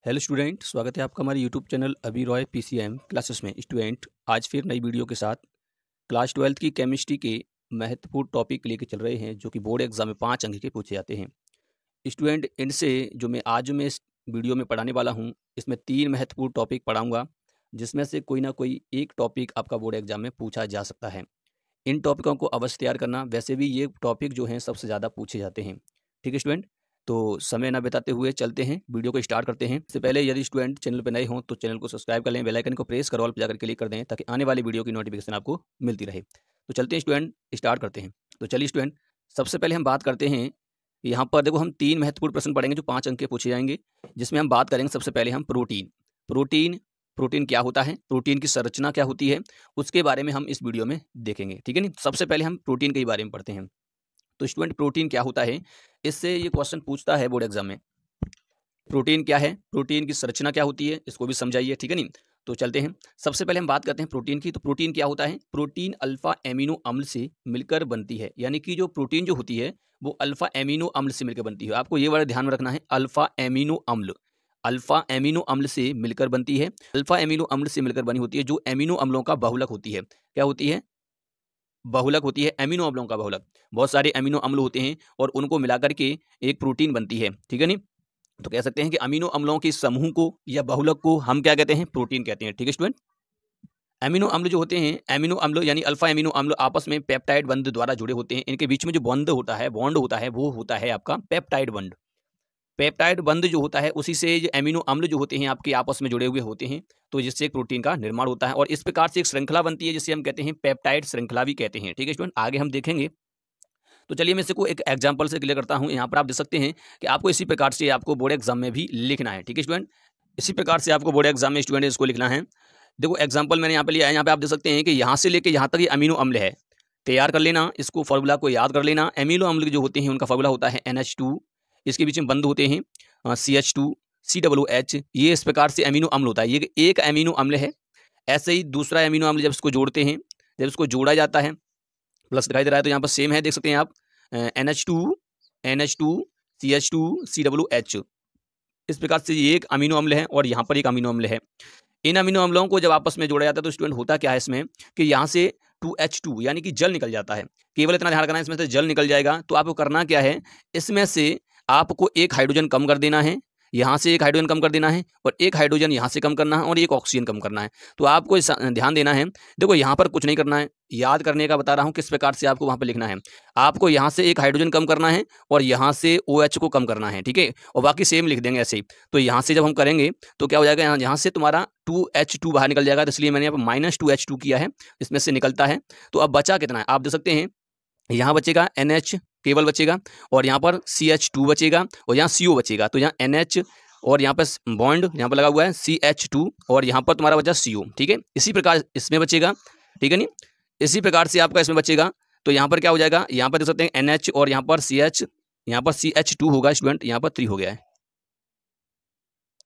Hello student, स्वागत है आपका हमारे यूट्यूब चैनल अभी रॉय पीसीएम क्लासेस में। स्टूडेंट, आज फिर नई वीडियो के साथ क्लास 12th की केमिस्ट्री के महत्वपूर्ण टॉपिक लेके चल रहे हैं जो कि बोर्ड एग्जाम में 5 अंक के पूछे जाते हैं। स्टूडेंट, इनसे जो मैं इस वीडियो में पढ़ाने वाला हूँ, इसमें 3 महत्वपूर्ण टॉपिक पढ़ाऊँगा, जिसमें से कोई ना कोई एक टॉपिक आपका बोर्ड एग्जाम में पूछा जा सकता है। इन टॉपिकों को अवश्य तैयार करना। वैसे भी ये टॉपिक जो हैं सबसे ज़्यादा पूछे जाते हैं। ठीक है स्टूडेंट, तो समय ना बिताते हुए चलते हैं, वीडियो को स्टार्ट करते हैं। इससे पहले यदि स्टूडेंट चैनल पर नए हों तो चैनल को सब्सक्राइब कर लें, बेल आइकन को प्रेस कर ऑल पर जाकर क्लिक कर दें ताकि आने वाली वीडियो की नोटिफिकेशन आपको मिलती रहे। तो चलते हैं स्टूडेंट, स्टार्ट करते हैं। तो चलिए स्टूडेंट, सबसे पहले हम बात करते हैं। यहाँ पर देखो, हम 3 महत्वपूर्ण प्रश्न पढ़ेंगे जो 5 अंक के पूछे जाएंगे, जिसमें हम बात करेंगे सबसे पहले हम प्रोटीन। प्रोटीन प्रोटीन क्या होता है, प्रोटीन की संरचना क्या होती है, उसके बारे में हम इस वीडियो में देखेंगे। ठीक है नहीं, सबसे पहले हम प्रोटीन के बारे में पढ़ते हैं। तो स्टूडेंट, प्रोटीन क्या होता है, इससे ये क्वेश्चन पूछता है बोर्ड एग्जाम में। प्रोटीन क्या है, प्रोटीन की संरचना क्या होती है, इसको भी समझाइए। ठीक है नहीं, तो चलते हैं। सबसे पहले हम बात करते हैं प्रोटीन की। तो प्रोटीन क्या होता है, प्रोटीन अल्फा एमिनो अम्ल से मिलकर बनती है। यानी कि जो प्रोटीन जो होती है वो अल्फा एमिनो अम्ल से मिलकर बनती है। आपको ये वर्ड ध्यान में रखना है, अल्फा एमिनो अम्ल। अल्फा एमिनो अम्ल से मिलकर बनती है। अल्फा एमिनो अम्ल से मिलकर बनी होती है, जो एमिनो अम्लों का बहुलक होती है। क्या होती है, बहुलक होती है, एमिनो अम्लों का बहुलक। बहुत सारे एमिनो अम्ल होते हैं और उनको मिलाकर के एक प्रोटीन बनती है। ठीक है नहीं, तो कह सकते हैं कि अमीनो अम्लों के समूह को या बहुलक को हम क्या कहते हैं, प्रोटीन कहते हैं। ठीक है स्टूडेंट, एमिनो अम्ल जो होते हैं, एमिनो अम्ल यानी अल्फा एमिनो अम्ल आपस में पेप्टाइड बंध द्वारा जुड़े होते हैं। इनके बीच में जो बॉन्ड होता है वो होता है आपका पेप्टाइड बंध। पेप्टाइड बंध जो होता है उसी से जो एमिनो अम्ल जो होते हैं आपके आपस में जुड़े हुए होते हैं, तो जिससे एक प्रोटीन का निर्माण होता है और इस प्रकार से एक श्रृंखला बनती है जिसे हम कहते हैं पेप्टाइड श्रृंखला भी कहते हैं। ठीक है स्टूडेंट, आगे हम देखेंगे। तो चलिए मैं इसको एक एग्जांपल से क्लियर करता हूँ। यहाँ पर आप देख सकते हैं कि आपको इसी प्रकार से आपको बोर्ड एग्जाम में भी लिखना है। ठीक है स्टूडेंट, इसी प्रकार से आपको बोर्ड एग्जाम में स्टूडेंट इसको लिखना है। देखो एग्जांपल मैंने यहाँ पे लिया है। यहाँ पे आप देख सकते हैं कि यहाँ से लेके यहाँ तक ये अमीनो अम्ल है। तैयार कर लेना, इसको फॉर्मूला को याद कर लेना। एमिनो अम्ल जो होते हैं उनका फॉर्मूला होता है NH2। इसके बीच में बंद होते हैं CH2 COOH। ये इस प्रकार से एमिनो अम्ल होता है। ये एक एमिनो अम्ल है। ऐसे ही दूसरा एमिनो अम्ल जब इसको जोड़ते हैं, जब इसको जोड़ा जाता है, प्लस दिखाई दे रहा है तो यहाँ पर सेम है, देख सकते हैं आप, NH2 CH2 COOH। इस प्रकार से ये एक अमीनो अम्ल है और यहाँ पर एक अमीनो अम्ल है। इन अमीनो अम्लों को जब आपस में जोड़ा जाता है तो स्टूडेंट होता क्या है इसमें कि यहाँ से 2H2 यानी कि जल निकल जाता है। केवल इतना ध्यान रखना है, इसमें से जल निकल जाएगा। तो आपको करना क्या है, इसमें से आपको एक हाइड्रोजन कम कर देना है, यहाँ से एक हाइड्रोजन कम कर देना है और एक हाइड्रोजन यहाँ से कम करना है और एक ऑक्सीजन कम करना है। तो आपको ध्यान देना है। देखो यहाँ पर कुछ नहीं करना है, याद करने का बता रहा हूँ किस प्रकार से आपको वहाँ पर लिखना है। आपको यहाँ से एक हाइड्रोजन कम करना है और यहाँ से OH को कम करना है। ठीक है, और बाकी सेम लिख देंगे ऐसे ही। तो यहाँ से जब हम करेंगे तो क्या हो जाएगा, यहाँ से तुम्हारा 2H2 बाहर निकल जाएगा। तो इसलिए मैंने यहाँ पर -2H2 किया है, इसमें से निकलता है। तो अब बचा कितना है आप देख सकते हैं, यहाँ बचेगा NH केवल बचेगा और यहाँ पर CH2 बचेगा और यहाँ CO बचेगा। तो यहाँ NH और यहाँ पर बॉन्ड यहाँ पर लगा हुआ है CH2 और यहाँ पर तुम्हारा बचा CO। ठीक है, इसी प्रकार इसमें बचेगा। ठीक है नहीं, इसी प्रकार से आपका इसमें बचेगा। तो यहाँ पर क्या हो जाएगा, यहाँ पर देख सकते हैं NH और यहाँ पर CH, यहाँ पर CH2 होगा स्टूडेंट, यहाँ पर 3 हो गया है।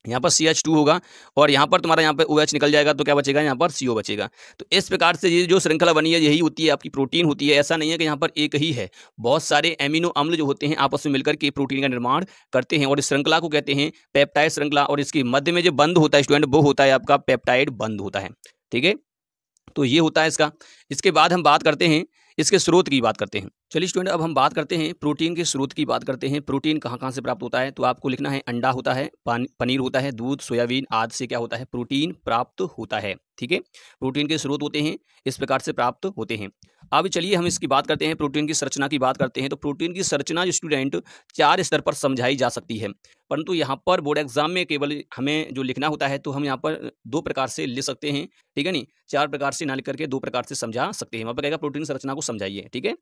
यहाँ पर CH2 होगा और यहाँ पर तुम्हारा यहाँ पर OH निकल जाएगा तो क्या बचेगा, यहाँ पर CO बचेगा। तो इस प्रकार से ये जो श्रृंखला बनी है यही होती है आपकी प्रोटीन होती है। ऐसा नहीं है कि यहाँ पर एक ही है, बहुत सारे एमिनो अम्ल जो होते हैं आपस में मिलकर के प्रोटीन का निर्माण करते हैं और इस श्रृंखला को कहते हैं पेप्टाइड श्रृंखला। और इसके मध्य में जो बंद होता है स्टूडेंट वो होता है आपका पेप्टाइड बंद होता है। ठीक है, तो ये होता है इसका। इसके बाद हम बात करते हैं इसके स्रोत की बात करते हैं। चलिए स्टूडेंट, अब हम बात करते हैं प्रोटीन के स्रोत की बात करते हैं। प्रोटीन कहाँ कहाँ से प्राप्त होता है, तो आपको लिखना है अंडा होता है, पनीर होता है, दूध, सोयाबीन आदि से क्या होता है, प्रोटीन प्राप्त होता है। ठीक है, प्रोटीन के स्रोत होते हैं, इस प्रकार से प्राप्त होते हैं। अब चलिए हम इसकी बात करते हैं, प्रोटीन की संरचना की बात करते हैं। तो प्रोटीन की संरचना जो स्टूडेंट 4 स्तर पर समझाई जा सकती है, परंतु यहाँ पर बोर्ड एग्जाम में केवल हमें जो लिखना होता है तो हम यहाँ पर 2 प्रकार से लिख सकते हैं। ठीक है नहीं, 4 प्रकार से ना लिख करके 2 प्रकार से समझा सकते हैं। वहाँ पर कहेगा प्रोटीन संरचना को समझाइए। ठीक है,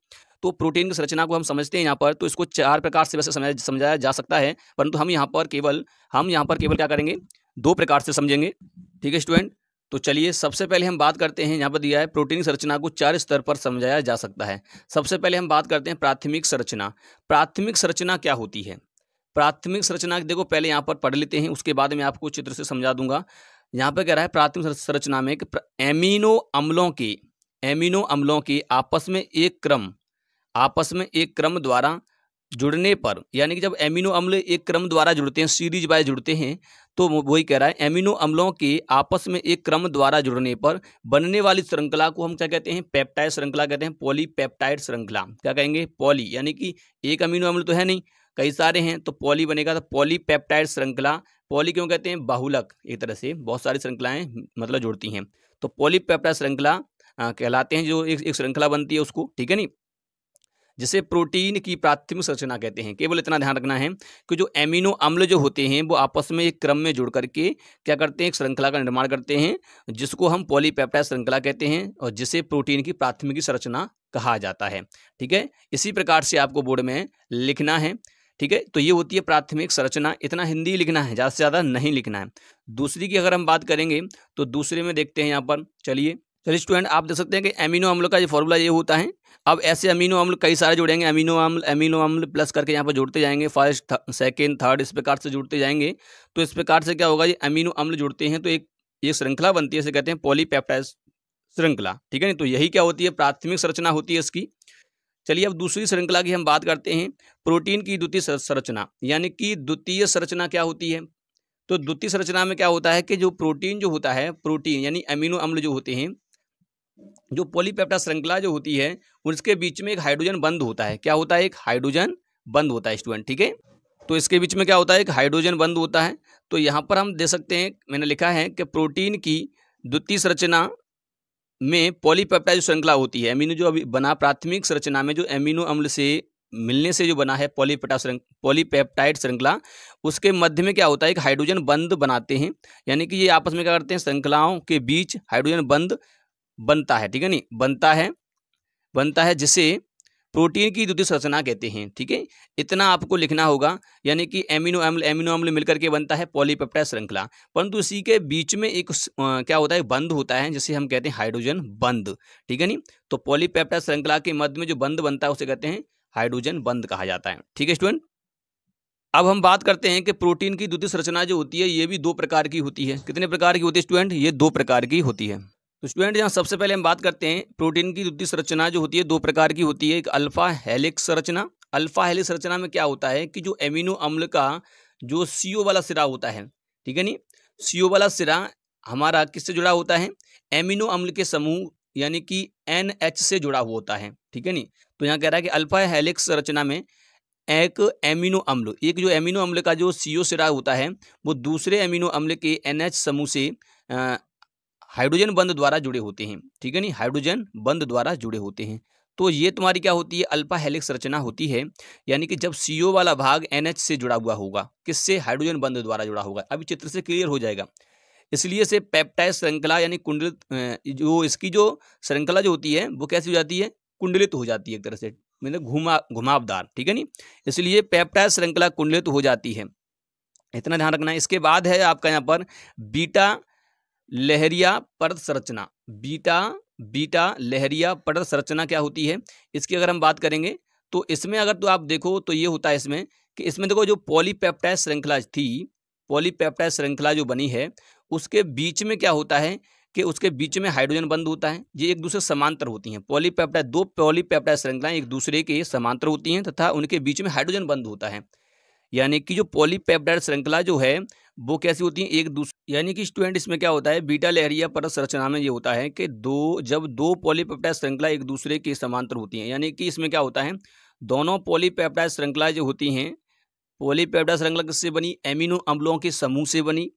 तो प्रोटीन की संरचना को हम समझते हैं यहाँ पर, तो इसको 4 प्रकार से वैसे समझाया जा सकता है, परंतु हम यहाँ पर केवल क्या करेंगे, 2 प्रकार से समझेंगे। ठीक है स्टूडेंट, तो चलिए सबसे पहले हम बात करते हैं, यहाँ पर दिया है प्रोटीन संरचना को 4 स्तर पर समझाया जा सकता है। सबसे पहले हम बात करते हैं प्राथमिक संरचना। प्राथमिक संरचना क्या होती है, प्राथमिक संरचना देखो पहले यहाँ पर पढ़ लेते हैं, उसके बाद मैं आपको चित्र से समझा दूंगा। यहाँ पर कह रहा है प्राथमिक संरचना में एमिनो अम्लों के आपस में एक क्रम द्वारा जुड़ने पर, यानी कि जब एमिनो अम्ल एक क्रम द्वारा जुड़ते हैं, सीरीज बाय जुड़ते हैं, तो वही कह रहा है एमिनो अम्लों के आपस में एक क्रम द्वारा जुड़ने पर बनने वाली श्रृंखला को हम क्या कहते हैं? पेप्टाइड श्रृंखला कहते हैं, पॉलीपेप्टाइड श्रृंखला। क्या कहेंगे? पॉली, यानी कि एक अमीनो अम्ल तो है नहीं, कई सारे हैं, तो पॉली बनेगा, तो पॉलीपेप्टाइड श्रृंखला। पॉली क्यों कहते हैं? बाहुलक, एक तरह से बहुत सारी श्रृंखलाएं मतलब जुड़ती हैं, तो पॉलीपेप्टाइड श्रृंखला कहलाते हैं, जो एक श्रृंखला बनती है उसको, ठीक है नहीं, जिसे प्रोटीन की प्राथमिक संरचना कहते हैं। केवल इतना ध्यान रखना है कि जो एमिनो अम्ल जो होते हैं वो आपस में एक क्रम में जुड़ करके क्या करते हैं? एक श्रृंखला का निर्माण करते हैं, जिसको हम पॉलीपेप्टाइड श्रृंखला कहते हैं और जिसे प्रोटीन की प्राथमिक संरचना कहा जाता है। ठीक है, इसी प्रकार से आपको बोर्ड में लिखना है। ठीक है, तो ये होती है प्राथमिक संरचना। इतना हिंदी लिखना है, ज़्यादा से ज़्यादा नहीं लिखना है। दूसरी की अगर हम बात करेंगे तो दूसरे में देखते हैं यहाँ पर, चलिए स्टूडेंट, आप देख सकते हैं कि एमिनो अम्ल का जो फॉर्मूला ये होता है। अब ऐसे अमीनो अम्ल कई सारे जुड़ेंगे, अमीनो अम्ल प्लस करके यहाँ पर जोड़ते जाएंगे, फर्स्ट सेकंड थर्ड इस प्रकार से जुड़ते जाएंगे। तो इस प्रकार से क्या होगा? ये अमीनो अम्ल जुड़ते हैं तो एक ये श्रृंखला बनती है, इसे कहते हैं पॉलीपेप्टाइड श्रृंखला। ठीक है नहीं, तो यही क्या होती है? प्राथमिक संरचना होती है इसकी। चलिए अब दूसरी श्रृंखला की हम बात करते हैं, प्रोटीन की द्वितीय संरचना, यानी कि द्वितीय संरचना क्या होती है? तो द्वितीय संरचना में क्या होता है कि जो प्रोटीन जो होता है, प्रोटीन यानी अमीनो अम्ल जो होते हैं, जो पॉलीपेप्टाइड श्रृंखला जो होती है, उसके बीच में एक हाइड्रोजन बंध होता है। क्या होता है? एक हाइड्रोजन बंध होता है स्टूडेंट। ठीक है, तो इसके बीच में क्या होता है? एक हाइड्रोजन बंध होता है। तो यहाँ पर हम दे सकते हैं, मैंने लिखा है कि प्रोटीन की द्वितीय संरचना में पॉलीपेप्टाइड श्रृंखला होती है, अमीनो जो अभी बना प्राथमिक संरचना में जो अमीनो अम्ल से मिलने से जो बना है पॉलीपेप्टाइड श्रृंखला, उसके मध्य में क्या होता है? एक हाइड्रोजन बंध बनाते हैं, यानी कि ये आपस में क्या करते हैं? श्रृंखलाओं के बीच हाइड्रोजन बंध बनता है। ठीक है नहीं, बनता है जिसे प्रोटीन की द्वितीय संरचना कहते हैं। ठीक है, इतना आपको लिखना होगा, यानी कि एमिनो अम्ल मिलकर के बनता है पॉलीपेप्टाइड श्रृंखला, परंतु इसी के बीच में एक क्या होता है? बंध होता है, जिसे हम कहते हैं हाइड्रोजन बंध। ठीक है नहीं, तो पॉलीपेप्टाइड श्रृंखला के मध्य में जो बंध बनता है उसे कहते हैं हाइड्रोजन बंध कहा जाता है। ठीक है स्टूडेंट, अब हम बात करते हैं कि प्रोटीन की द्वितीय संरचना जो होती है ये भी दो प्रकार की होती है। कितने प्रकार की होती है स्टूडेंट? ये दो प्रकार की होती है। तो स्टूडेंट यहाँ सबसे पहले हम बात करते हैं, प्रोटीन की द्वितीय संरचना जो होती है दो प्रकार की होती है। एक अल्फा हेलिक्स संरचना। अल्फा हेलिक्स संरचना में क्या होता है कि जो एमिनो अम्ल का जो CO वाला सिरा होता है, ठीक है नहीं, CO वाला सिरा हमारा किससे जुड़ा होता है? एमिनो अम्ल के समूह यानी कि NH से जुड़ा हुआ होता है। ठीक है नहीं, तो यहाँ कह रहा है कि अल्फा हेलिक्स संरचना में एक एमिनो अम्ल, एक जो एमिनो अम्ल का जो CO सिरा होता है वो दूसरे एमिनो अम्ल के NH समूह से हाइड्रोजन बंध द्वारा जुड़े होते हैं। ठीक है नहीं, हाइड्रोजन बंध द्वारा जुड़े होते हैं। तो ये तुम्हारी क्या होती है? अल्फा हेलिक्स रचना होती है, यानी कि जब CO वाला भाग NH से जुड़ा हुआ होगा, किससे? हाइड्रोजन बंध द्वारा जुड़ा होगा। अभी चित्र से क्लियर हो जाएगा। इसलिए से पेप्टाइड श्रृंखला यानी कुंडलित, जो इसकी जो श्रृंखला जो होती है वो कैसी हो जाती है? कुंडलित हो जाती है, एक तरह से मतलब घुमावदार। ठीक है नहीं, इसलिए पेप्टाइड श्रृंखला कुंडलित हो जाती है, इतना ध्यान रखना है। इसके बाद है आपका यहाँ पर बीटा लहरिया परत संरचना। बीटा लहरिया परत संरचना क्या होती है? इसकी अगर हम बात करेंगे तो इसमें अगर तो आप देखो तो ये होता है इसमें कि इसमें देखो जो पॉलीपेप्टाइड श्रृंखला थी, पॉलीपेप्टाइड श्रृंखला जो बनी है उसके बीच में क्या होता है कि उसके बीच में हाइड्रोजन बंध होता है। ये एक दूसरे समांतर होती हैं। दो पॉलीपेप्टाइड श्रृंखलाएं एक दूसरे के समांतर होती हैं तथा उनके बीच में हाइड्रोजन बंध होता है। यानी कि जो पॉलीपेप्टाइड श्रृंखला जो है वो कैसी होती है? एक दूसरे, यानी कि स्टूडेंट इसमें क्या होता है? बीटा लहरिया परत संरचना में ये होता है कि जब दो पॉलीपेप्टाइड श्रृंखला एक दूसरे के समांतर होती हैं, यानी कि इसमें क्या होता है? दोनों पॉलीपेप्टाइड श्रृंखला जो होती हैं, पॉलीपेप्टाइड श्रृंखला किससे बनी? एमिनो अम्लों के समूह से बनी।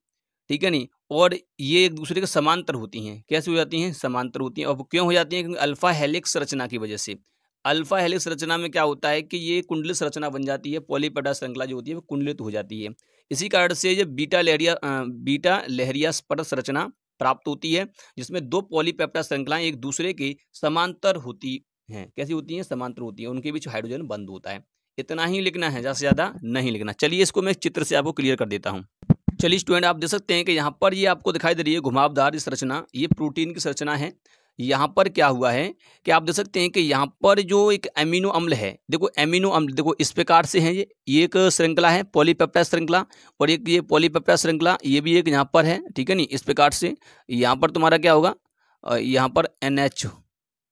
ठीक है नहीं, और ये एक दूसरे के समांतर होती हैं। कैसे हो जाती हैं? समांतर होती हैं। और क्यों हो जाती हैं? क्योंकि अल्फा हेलिक्स रचना की वजह से। अल्फा हेलिक्स रचना में क्या होता है कि ये कुंडलित रचना बन जाती है, पॉलीपेप्टाइड श्रृंखला जो होती है वो कुंडलित हो जाती है। इसी कारण से ये बीटा लहरिया परत संरचना प्राप्त होती है, जिसमें दो पॉलीपेप्टाइड श्रृंखलाएं एक दूसरे के समांतर होती हैं। कैसी होती हैं? समांतर होती हैं, उनके बीच हाइड्रोजन बंध होता है। इतना ही लिखना है, ज़्यादा से ज़्यादा नहीं लिखना। चलिए इसको मैं चित्र से आपको क्लियर कर देता हूँ। चलिए स्टूडेंट, आप देख सकते हैं कि यहाँ पर ये आपको दिखाई दे रही है घुमावदार इस रचना, ये प्रोटीन की संरचना है। यहाँ पर क्या हुआ है कि आप देख सकते हैं कि यहाँ पर जो एक एमिनो अम्ल है, देखो एमिनो अम्ल देखो इस प्रकार से है। ये एक श्रृंखला है पॉलीपेप्टाइड श्रृंखला, और एक ये पॉलीपेप्टाइड श्रृंखला ये भी एक यहाँ पर है। ठीक है नहीं, इस प्रकार से यहाँ पर तुम्हारा क्या होगा? यहाँ पर NH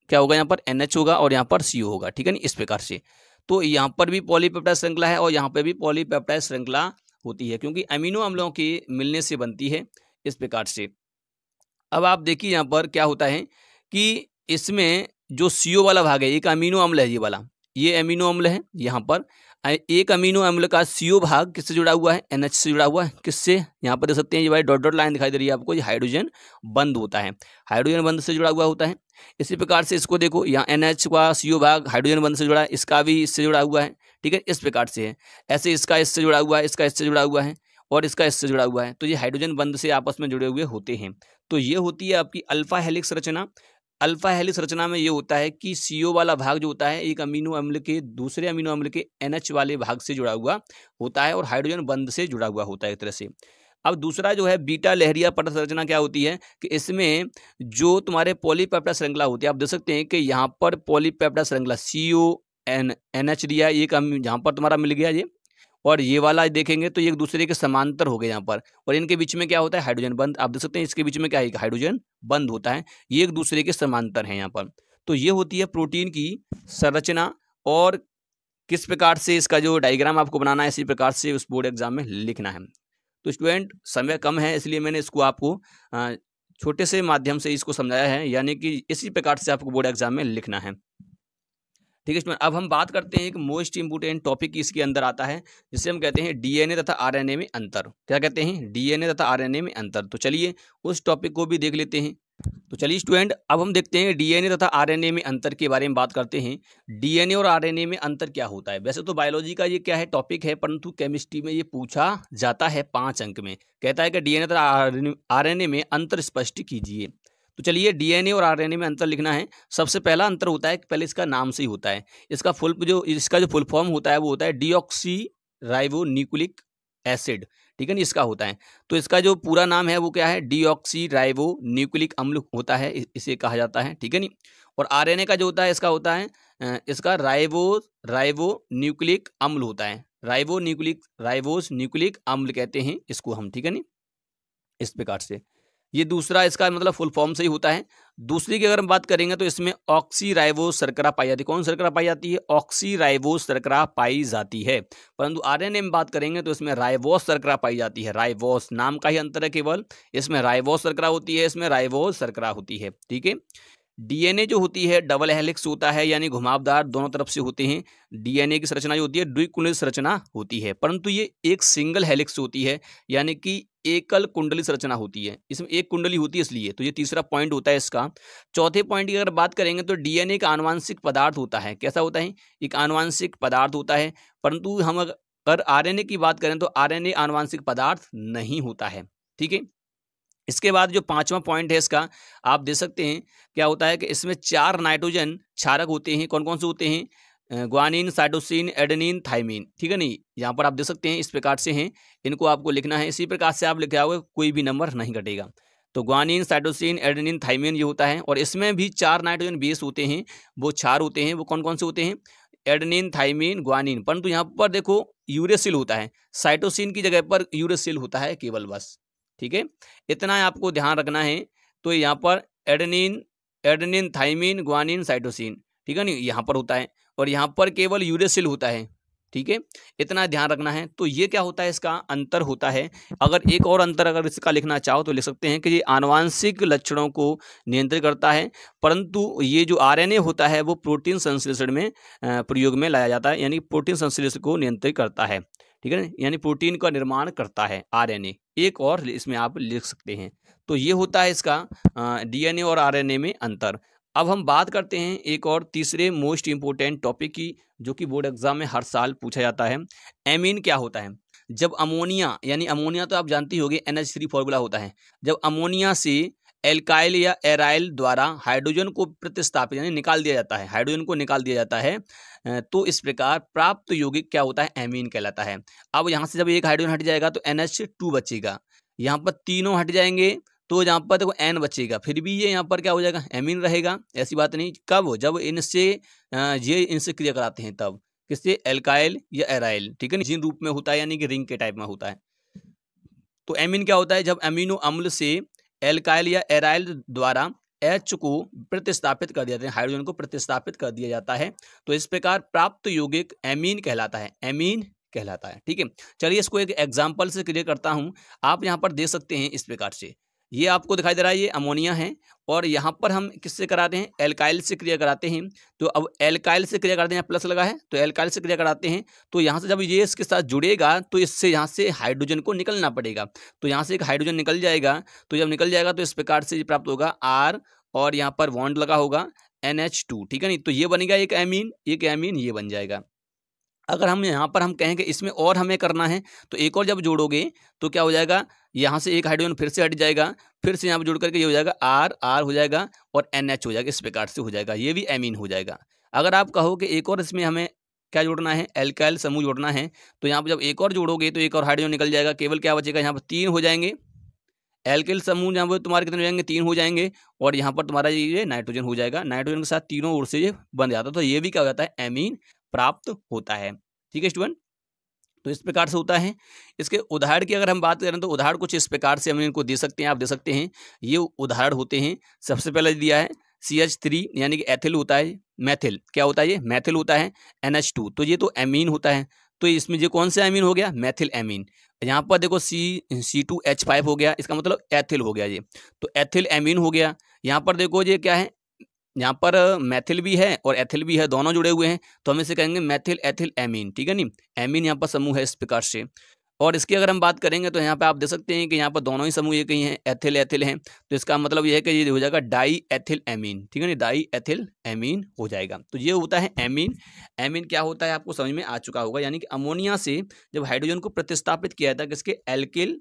क्या होगा? यहाँ पर NH होगा और यहाँ पर CO होगा। ठीक है नहीं, इस प्रकार से। तो यहाँ पर भी पॉलीपेप्टाइड श्रृंखला है और यहाँ पर भी पॉलीपेप्टाइड श्रृंखला होती है, क्योंकि अमीनो अम्लों के मिलने से बनती है इस प्रकार से। अब आप देखिए यहाँ पर क्या होता है कि इसमें जो CO वाला भाग है, एक अमीनो अम्ल है ये वाला, ये अमीनो अम्ल है यहाँ पर। एक अमीनो अम्ल का CO भाग किससे जुड़ा हुआ है? NH से जुड़ा हुआ है। किससे? यहाँ पर देख सकते हैं ये भाई डॉट डॉट लाइन दिखाई दे रही है आपको, ये हाइड्रोजन बंध होता है, हाइड्रोजन बंध से जुड़ा हुआ होता है। इसी प्रकार से इसको देखो, यहाँ NH का CO भाग हाइड्रोजन बंध से जुड़ा है, इसका भी इससे जुड़ा हुआ है, ठीक है, इस प्रकार से है। ऐसे इसका इससे जुड़ा हुआ है, इसका इससे जुड़ा हुआ है और इसका इससे जुड़ा हुआ है, तो ये हाइड्रोजन बंध से आपस में जुड़े हुए होते हैं। तो ये होती है आपकी अल्फा हेलिक्स रचना। अल्फा हेलिक्स रचना में ये होता है कि CO वाला भाग जो होता है एक अमीनो अम्ल के दूसरे अमीनो अम्ल के NH वाले भाग से जुड़ा हुआ होता है और हाइड्रोजन बंध से जुड़ा हुआ होता है एक तरह से। अब दूसरा जो है बीटा लहरिया पट संरचना क्या होती है कि इसमें जो तुम्हारे पॉलीपेप्टाइड श्रृंखला होती है, आप देख सकते हैं कि यहाँ पर पॉलीपेप्टाइड श्रृंखला CONH दिया, एक यहाँ पर तुम्हारा मिल गया ये, और ये वाला देखेंगे तो ये एक दूसरे के समांतर हो गए यहाँ पर, और इनके बीच में क्या होता है? हाइड्रोजन बंध। आप देख सकते हैं इसके बीच में क्या है? हाइड्रोजन बंध होता है, ये एक दूसरे के समांतर हैं यहाँ पर। तो ये होती है प्रोटीन की संरचना, और किस प्रकार से इसका जो डायग्राम आपको बनाना है इसी प्रकार से उस बोर्ड एग्जाम में लिखना है। तो स्टूडेंट समय कम है इसलिए मैंने इसको आपको छोटे से माध्यम से इसको समझाया है, यानी कि इसी प्रकार से आपको बोर्ड एग्जाम में लिखना है, ठीक है स्टूडेंट। अब हम बात करते हैं एक मोस्ट इंपोर्टेंट टॉपिक इसके अंदर आता है, जिसे हम कहते हैं DNA तथा RNA में अंतर। क्या कहते हैं? DNA तथा RNA में अंतर। तो चलिए उस टॉपिक को भी देख लेते हैं। तो चलिए स्टूडेंट, अब हम देखते हैं DNA तथा RNA में अंतर के बारे में बात करते हैं। DNA और RNA में अंतर क्या होता है? वैसे तो बायोलॉजी का ये क्या है टॉपिक है, परंतु केमिस्ट्री में ये पूछा जाता है 5 अंक में। कहता है कि DNA तथा RNA में अंतर स्पष्ट कीजिए। तो चलिए DNA और RNA में अंतर लिखना है। सबसे पहला अंतर होता है कि पहले इसका नाम से ही होता है। इसका जो फुल फॉर्म होता है वो होता है डीऑक्सी राइबो न्यूक्लिक एसिड, ठीक है ना, इसका होता है। तो इसका जो पूरा नाम है वो क्या है? डीऑक्सी राइबो न्यूक्लिक अम्ल होता है, इसे कहा जाता है, ठीक है नी। और RNA का जो होता है इसका होता है इसका राइबो न्यूक्लिक अम्ल होता है, राइबोस न्यूक्लिक अम्ल कहते हैं इसको हम, ठीक है नी, इस प्रकार से। ये दूसरा इसका मतलब फुल फॉर्म से ही होता है। दूसरी की अगर हम बात करेंगे तो इसमें ऑक्सी राइबोस शर्करा पाई जाती है। कौन शर्करा पाई जाती है? ऑक्सी राइबोस शर्करा पाई जाती है। परंतु RNA में बात करेंगे तो इसमें राइबोस शर्करा पाई जाती है। राइबोस नाम का ही अंतर है केवल, इसमें राइबोस शर्करा होती है, इसमें राइबोस शर्करा होती है, ठीक है। DNA जो होती है डबल हेलिक्स होता है, यानी घुमावदार दोनों तरफ से होते हैं। DNA की संरचना जो होती है द्विकुंडली संरचना होती है, परंतु ये एक सिंगल हेलिक्स होती है, यानी कि एकल कुंडली संरचना होती है। इसमें एक कुंडली होती है इसलिए, तो ये तीसरा पॉइंट होता है इसका। चौथे पॉइंट की अगर बात करेंगे तो DNA एक आनुवांशिक पदार्थ होता है। कैसा होता है? एक आनुवांशिक पदार्थ होता है, परंतु हम अगर RNA की बात करें तो RNA आनुवांशिक पदार्थ नहीं होता है, ठीक है। इसके बाद जो 5वां पॉइंट है इसका, आप देख सकते हैं क्या होता है कि इसमें 4 नाइट्रोजन क्षारक होते हैं। कौन कौन से होते हैं? ग्वानिन, साइटोसिन, एडेनिन, थाइमिन, ठीक है नहीं, यहाँ पर आप देख सकते हैं इस प्रकार से हैं, इनको आपको लिखना है। इसी प्रकार से आप लिखे आओगे, कोई भी नंबर नहीं घटेगा। तो ग्वानिन, साइटोसिन, एडेनिन, थाइमिन ये होता है, और इसमें भी 4 नाइट्रोजन बेस होते हैं, वो क्षार होते हैं। वो कौन कौन से होते हैं? Adenine, thymine, guanine. परंतु यहाँ पर देखो यूरेसिल होता है, साइटोसिन की जगह पर यूरेसिल होता है केवल, बस, ठीक है। इतना आपको ध्यान रखना है। तो यहाँ पर एडेनिन, थाइमिन, ग्वानिन, साइटोसिन, ठीक है नहीं, यहाँ पर होता है, और यहाँ पर केवल यूरेसिल होता है, ठीक है। इतना ध्यान रखना है। तो ये क्या होता है? इसका अंतर होता है। अगर एक और अंतर अगर इसका लिखना चाहो तो लिख सकते हैं कि ये आनुवांशिक लक्षणों को नियंत्रित करता है, परंतु ये जो RNA होता है वो प्रोटीन संश्लेषण में प्रयोग में लाया जाता है, यानी प्रोटीन संश्लेषण को नियंत्रित करता है, ठीक है ना, यानी प्रोटीन का निर्माण करता है RNA। एक और इसमें आप लिख सकते हैं। तो ये होता है इसका DNA और RNA में अंतर। अब हम बात करते हैं एक और तीसरे मोस्ट इंपोर्टेंट टॉपिक की, जो कि बोर्ड एग्जाम में हर साल पूछा जाता है। एमीन क्या होता है? जब अमोनिया, यानी अमोनिया तो आप जानती होगी NH3 फॉर्मूला होता है। जब अमोनिया से एल्काइल या एराइल द्वारा हाइड्रोजन को प्रतिस्थापित यानी निकाल दिया जाता है, हाइड्रोजन को निकाल दिया जाता है, तो इस प्रकार प्राप्त यौगिक क्या होता है? एमीन कहलाता है। अब यहाँ से जब एक हाइड्रोजन हट जाएगा तो NH2 बचेगा, यहाँ पर तीनों हट जाएंगे तो यहाँ पर देखो N बचेगा, फिर भी ये यहाँ पर क्या हो जाएगा? एमीन रहेगा। ऐसी बात नहीं। कब? जब इनसे क्रिया कराते हैं तब। किससे? एल्काइल या एराइल, ठीक है, जिन रूप में होता है, यानी कि रिंग के टाइप में होता है। तो एमीन क्या होता है? जब अमीनो अम्ल से एल्काइल या एराइल द्वारा H को प्रतिस्थापित कर दिया जाता है, हाइड्रोजन को प्रतिस्थापित कर दिया जाता है, तो इस प्रकार प्राप्त यौगिक एमीन कहलाता है, एमीन कहलाता है। ठीक है, चलिए इसको एक एग्जाम्पल से क्लियर करता हूं। आप यहाँ पर देख सकते हैं इस प्रकार से, ये आपको दिखाई दे रहा है, ये अमोनिया है और यहाँ पर हम किससे कराते हैं, एल्काइल से क्रिया कराते हैं। तो अब एल्काइल से क्रिया कराते हैं, प्लस लगा है तो एल्काइल से क्रिया कराते हैं, तो यहाँ से जब ये इसके साथ जुड़ेगा तो इससे यहाँ से हाइड्रोजन को निकलना पड़ेगा, तो यहाँ से एक हाइड्रोजन निकल जाएगा, तो जब निकल जाएगा तो इस प्रकार से प्राप्त होगा R और यहाँ पर बॉन्ड लगा होगा NH2। ठीक है नहीं, तो ये बनेगा एक एमीन, एक एमीन ये बन जाएगा। अगर हम यहाँ पर हम कहेंगे इसमें और हमें करना है तो एक और जब जोड़ोगे तो क्या हो जाएगा, यहाँ से एक हाइड्रोजन फिर से हट जाएगा, फिर से यहाँ पर जोड़ करके ये हो जाएगा R हो जाएगा और NH हो जाएगा, इस प्रकार से हो जाएगा, ये भी एमीन हो जाएगा। अगर आप कहो कि एक और इसमें हमें क्या जोड़ना है, एल्काइल समूह जोड़ना है, तो यहाँ पर जब एक और जोड़ोगे तो एक और हाइड्रोजन निकल जाएगा, केवल क्या बचेगा, यहाँ पर 3 हो जाएंगे, एल्किल समूह जहाँ पर तुम्हारे कितने हो जाएंगे, 3 हो जाएंगे और यहाँ पर तुम्हारा ये नाइट्रोजन हो जाएगा, नाइट्रोजन के साथ तीनों ओर से ये बन जाता है, तो ये भी क्या हो जाता है, एमीन प्राप्त होता है। ठीक है स्टूडेंट, तो इस प्रकार से होता है। इसके उदाहरण की अगर हम बात करें तो उदाहरण कुछ इस प्रकार से हम इनको दे सकते हैं, आप दे सकते हैं, ये उदाहरण होते हैं। सबसे पहले दिया है CH3 यानी कि एथिल होता है, मैथिल क्या होता है, ये मैथिल होता है, NH2 तो ये तो एमीन होता है, तो इसमें ये कौन सा एमीन हो गया, मैथिल एमीन। यहाँ पर देखो C2H5 हो गया, इसका मतलब एथिल हो गया ये, तो एथिल एमीन हो गया। यहाँ पर देखो ये क्या है, यहाँ पर मैथिल भी है और एथिल भी है, दोनों जुड़े हुए हैं, तो हम इसे कहेंगे मैथिल एथिल एमीन। ठीक है नहीं, एमीन यहाँ पर समूह है इस प्रकार से। और इसकी अगर हम बात करेंगे तो यहाँ पे आप देख सकते हैं कि यहाँ पर दोनों ही समूह एक ही हैं, एथिल एथिल हैं, तो इसका मतलब ये है कि ये हो जाएगा डाई एथिल एमीन। ठीक है नहीं, डाई एथिल एमीन हो जाएगा, तो ये होता है एमीन। एमीन क्या होता है आपको समझ में आ चुका होगा, यानी कि अमोनिया से जब हाइड्रोजन को प्रतिस्थापित किया जाता है किसके, एल्किल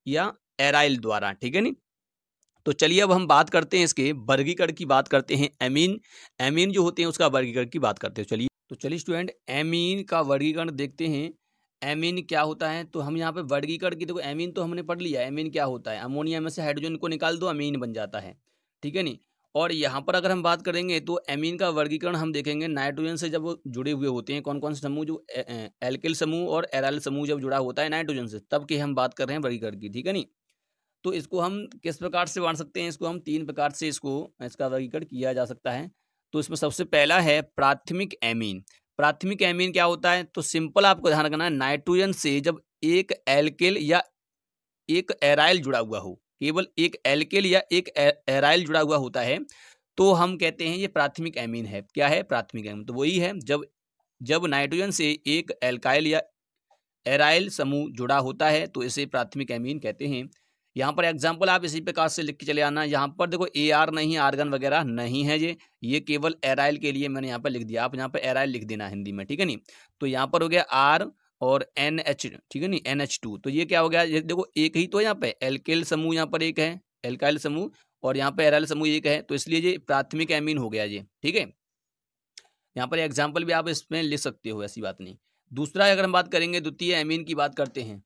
या एराइल द्वारा। ठीक है नहीं, तो चलिए अब हम बात करते हैं इसके वर्गीकरण की बात करते हैं, एमीन, एमीन जो होते हैं उसका वर्गीकरण की बात करते हैं। चलिए स्टूडेंट, एमीन का वर्गीकरण देखते हैं, एमीन क्या होता है। तो हम यहाँ पे वर्गीकरण की, देखो एमीन तो हमने पढ़ लिया, एमीन क्या होता है, अमोनिया में से हाइड्रोजन को निकाल दो, अमीन बन जाता है। ठीक है नहीं, और यहाँ पर अगर हम बात करेंगे तो एमीन का वर्गीकरण हम देखेंगे, नाइट्रोजन से जब जुड़े हुए होते हैं कौन कौन से समूह, जो एल्किल समूह और एराइल समूह जब जुड़ा होता है नाइट्रोजन से, तब की हम बात कर रहे हैं वर्गीकरण की। ठीक है नहीं, तो इसको हम किस प्रकार से बांट सकते हैं, इसको हम 3 प्रकार से इसका वर्गीकरण किया जा सकता है। तो इसमें सबसे पहला है प्राथमिक एमीन। प्राथमिक एमीन क्या होता है, तो सिंपल आपको ध्यान रखना है, नाइट्रोजन से जब एक एल्किल या एक एराइल जुड़ा हुआ हो, केवल एक एल्किल या एक एराइल जुड़ा हुआ होता है, तो हम कहते हैं ये प्राथमिक एमीन है। क्या है, प्राथमिक एमीन, तो वही है जब नाइट्रोजन से एक एल्काइल या एराइल समूह जुड़ा होता है तो इसे प्राथमिक एमीन कहते हैं। यहाँ पर एग्जाम्पल आप इसी प्रकार से लिख के चले आना, यहाँ पर देखो AR नहीं, आर्गन वगैरह नहीं है, ये केवल एराइल के लिए मैंने यहाँ पर लिख दिया, आप यहाँ पर एराइल लिख देना हिंदी में। ठीक है नहीं, तो यहाँ पर हो गया R और NH, ठीक है नहीं, NH2, तो ये क्या हो गया, ये देखो एक ही तो यहाँ पे एल्किल समूह यहाँ पर एक है, एल्काइल समूह, और यहाँ पे एराइल समूह एक है, तो इसलिए ये प्राथमिक एमीन हो गया ये। ठीक है, यहाँ पर एग्जाम्पल भी आप इसमें लिख सकते हो, ऐसी बात नहीं। दूसरा अगर हम बात करेंगे, द्वितीय एमीन की बात करते हैं।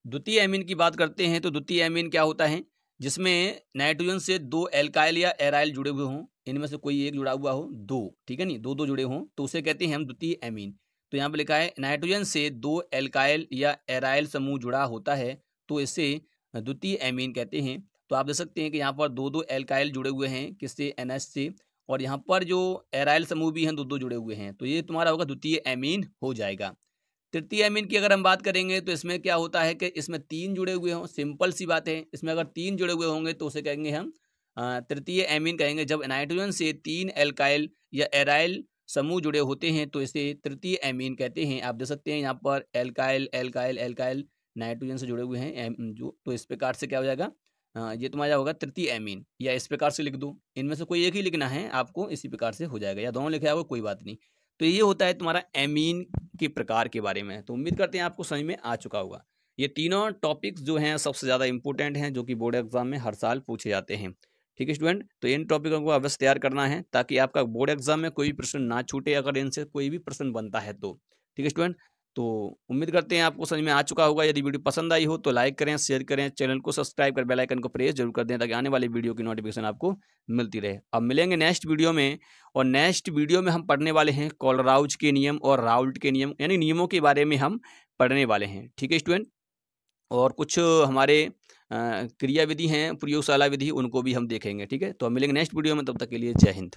द्वितीय एमीन की बात करते हैं तो द्वितीय एमीन क्या होता है, जिसमें नाइट्रोजन से 2 एल्काइल या एराइल जुड़े हुए हों, इनमें से कोई एक जुड़ा हुआ हो, 2, ठीक है नहीं, दो जुड़े हों, तो उसे कहते हैं हम द्वितीय एमीन। तो यहाँ पे लिखा है नाइट्रोजन से 2 एल्काइल या एराइल समूह जुड़ा होता है तो इसे द्वितीय एमीन कहते हैं। तो आप देख सकते हैं कि यहाँ पर 2 एल्काइल जुड़े हुए हैं किससे, NH से, और यहाँ पर जो एराइल समूह भी हैं 2 जुड़े हुए हैं, तो ये तुम्हारा होगा द्वितीय एमीन हो जाएगा। तृतीय एमीन की अगर हम बात करेंगे तो इसमें क्या होता है कि इसमें 3 जुड़े हुए हों, सिंपल सी बात है, इसमें अगर 3 जुड़े हुए होंगे तो उसे कहेंगे हम तृतीय एमीन कहेंगे। जब नाइट्रोजन से 3 एल्काइल या एराइल समूह जुड़े होते हैं तो इसे तृतीय एमीन कहते हैं। आप देख सकते हैं यहाँ पर एल्काइल एल्काइल एल्काइल नाइट्रोजन से जुड़े हुए हैं जो, तो इस प्रकार से क्या हो जाएगा, ये तुम्हारा होगा तृतीय एमीन, या इस प्रकार से लिख दो, इनमें से कोई एक ही लिखना है आपको, इसी प्रकार से हो जाएगा, या दोनों लिखा होगा कोई बात नहीं। तो ये होता है तुम्हारा एमीन के प्रकार के बारे में। तो उम्मीद करते हैं आपको समझ में आ चुका होगा। ये तीनों टॉपिक्स जो हैं सबसे ज़्यादा इंपॉर्टेंट हैं, जो कि बोर्ड एग्जाम में हर साल पूछे जाते हैं। ठीक है स्टूडेंट, तो इन टॉपिकों को अवश्य तैयार करना है ताकि आपका बोर्ड एग्जाम में कोई भी प्रश्न ना छूटे, अगर इनसे कोई भी प्रश्न बनता है तो। ठीक है स्टूडेंट, तो उम्मीद करते हैं आपको समझ में आ चुका होगा। यदि वीडियो पसंद आई हो तो लाइक करें, शेयर करें, चैनल को सब्सक्राइब कर बेल आइकन को प्रेस जरूर कर दें ताकि आने वाली वीडियो की नोटिफिकेशन आपको मिलती रहे। अब मिलेंगे नेक्स्ट वीडियो में, और नेक्स्ट वीडियो में हम पढ़ने वाले हैं कोलराउज के नियम और राउल्ट के नियम, यानी नियमों के बारे में हम पढ़ने वाले हैं। ठीक है स्टूडेंट, और कुछ हमारे क्रिया विधि हैं, प्रयोगशाला विधि, उनको भी हम देखेंगे। ठीक है, तो हम मिलेंगे नेक्स्ट वीडियो में, तब तक के लिए जय हिंद।